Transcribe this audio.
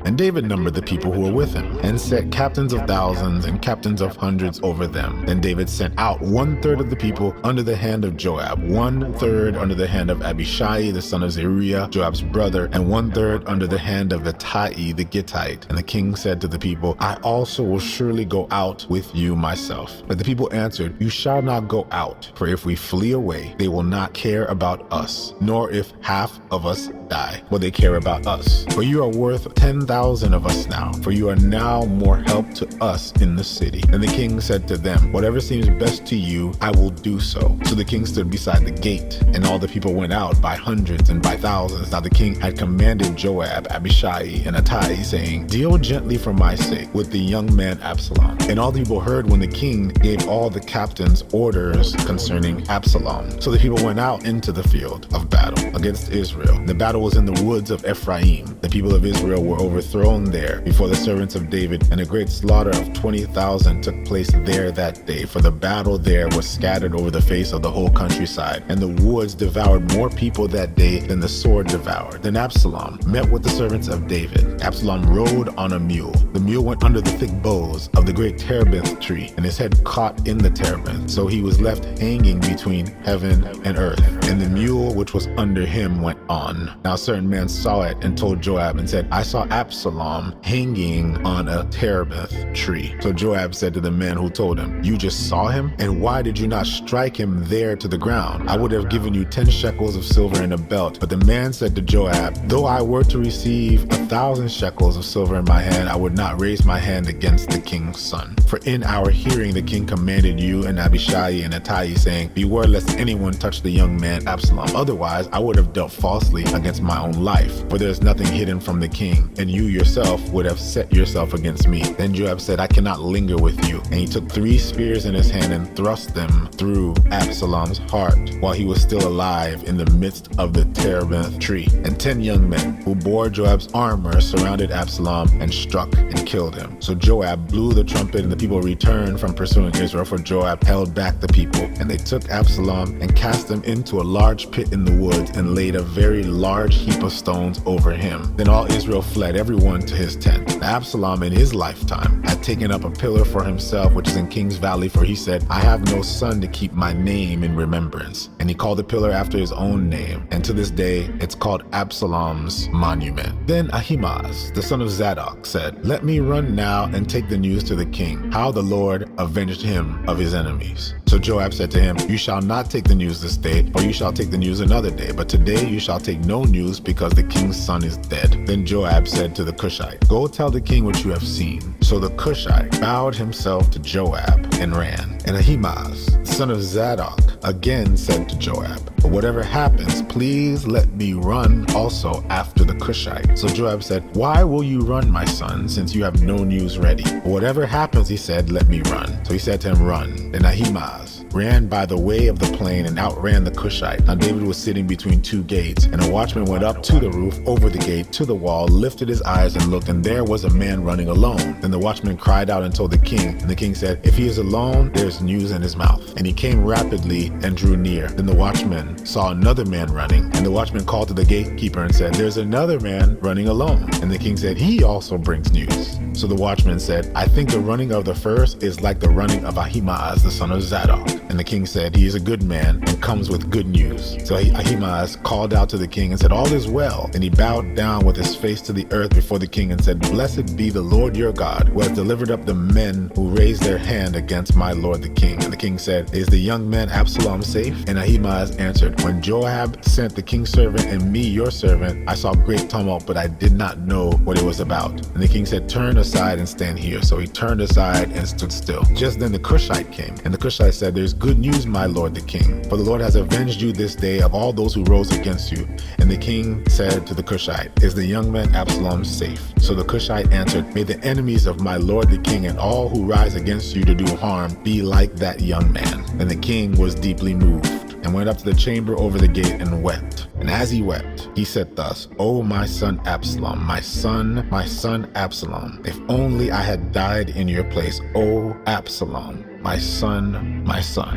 And David numbered the people who were with him, and set captains of thousands and captains of hundreds over them. Then David sent out 1/3 of the people under the hand of Joab, 1/3 under the hand of Abishai the son of Zeruiah, Joab's brother, and 1/3 under the hand of Ittai the Gittite. And the king said to the people, I also will surely go out with you myself. But the people answered, You shall not go out, for if we flee away, they will not care about us, nor if half of us die, will they care about us. For you are worth 10,000 of us now, for you are now more help to us in the city. And the king said to them, Whatever seems best to you, I will do so. So the king stood beside the gate, and all the people went out by hundreds and by thousands. Now the king had commanded Joab, Abishai, and Ittai, saying, Deal gently for my sake with the young man Absalom. And all the people heard when the king gave all the captains orders concerning Absalom. So the people went out into the field of battle against Israel. The battle was in the woods of Ephraim. The people of Israel were overthrown there before the servants of David, and a great slaughter of 20,000 took place there that day, for the battle there was scattered over the face of the whole countryside, and the woods devoured more people that day than the sword devoured. Then Absalom met with the servants of David. Absalom rode on a mule. The mule went under the thick boughs of the great terebinth tree, and his head caught in the terebinth, so he was left hanging between heaven and earth, and the mule which was under him went on. Now a certain man saw it and told Joab and said, I saw Absalom hanging on a terebinth tree. So Joab said to the men who told him, You just saw him? And why did you not strike him there to the ground? I would have given you 10 shekels of silver and a belt. But the man said to Joab, Though I were to receive 1,000 shekels of silver in my hand, I would not raise my hand against the king's son. For in our hearing the king commanded you and Abishai and Ittai, saying, Beware lest anyone touch the young man Absalom. Otherwise I would have dealt falsely against my own life. For there is nothing hidden from the king, and you yourself would have set yourself against me. Then Joab said, I cannot linger with you. And he took 3 spears in his hand and thrust them through Absalom's heart while he was still alive in the midst of the terebinth tree. And 10 young men who bore Joab's armor surrounded Absalom and struck and killed him. So Joab blew the trumpet, and the people returned from pursuing Israel, for Joab held back the people. And they took Absalom and cast him into a large pit in the woods, and laid a very large heap of stones over him. Then all Israel fled, everyone to his tent. Now Absalom in his lifetime had taken up a pillar for himself, which is in King's Valley, for he said, I have no son to keep my name in remembrance. And he called the pillar after his own name, and to this day it's called Absalom's monument. Then Ahimaaz, the son of Zadok, said, Let me run now and take the news to the king, how the Lord avenged him of his enemies. So Joab said to him, You shall not take the news this day, or you shall take the news another day. But today you shall take no news, because the king's son is dead. Then Joab said to the Cushite, Go tell the king what you have seen. So the Cushite bowed himself to Joab and ran. And Ahimaaz, the son of Zadok, again said to Joab, Whatever happens, please let me run also after the Cushite. So Joab said, Why will you run, my son, since you have no news ready? Whatever happens, he said, let me run. So he said to him, Run. Then Ahimaaz ran by the way of the plain and outran the Cushite. Now David was sitting between 2 gates, and a watchman went up to the roof over the gate to the wall, lifted his eyes and looked, and there was a man running alone. Then the watchman cried out and told the king, and the king said, If he is alone, there is news in his mouth. And he came rapidly and drew near. Then the watchman saw another man running, and the watchman called to the gatekeeper and said, There's another man running alone. And the king said, He also brings news. So the watchman said, I think the running of the first is like the running of Ahimaaz, the son of Zadok. And the king said, He is a good man and comes with good news. So Ahimaaz called out to the king and said, All is well. And he bowed down with his face to the earth before the king and said, Blessed be the Lord your God, who has delivered up the men who raised their hand against my lord the king. And the king said, Is the young man Absalom safe? And Ahimaaz answered, When Joab sent the king's servant and me your servant, I saw great tumult, but I did not know what it was about. And the king said, Turn aside and stand here. So he turned aside and stood still. Just then the Cushite came, and the Cushite said, There's good news, my lord the king, for the Lord has avenged you this day of all those who rose against you. And the king said to the Cushite, Is the young man Absalom safe? So the Cushite answered, May the enemies of my lord the king and all who rise against you to do harm be like that young man. And the king was deeply moved, and went up to the chamber over the gate and wept. And as he wept, he said thus, O my son Absalom, my son Absalom, if only I had died in your place, O Absalom, my son, my son.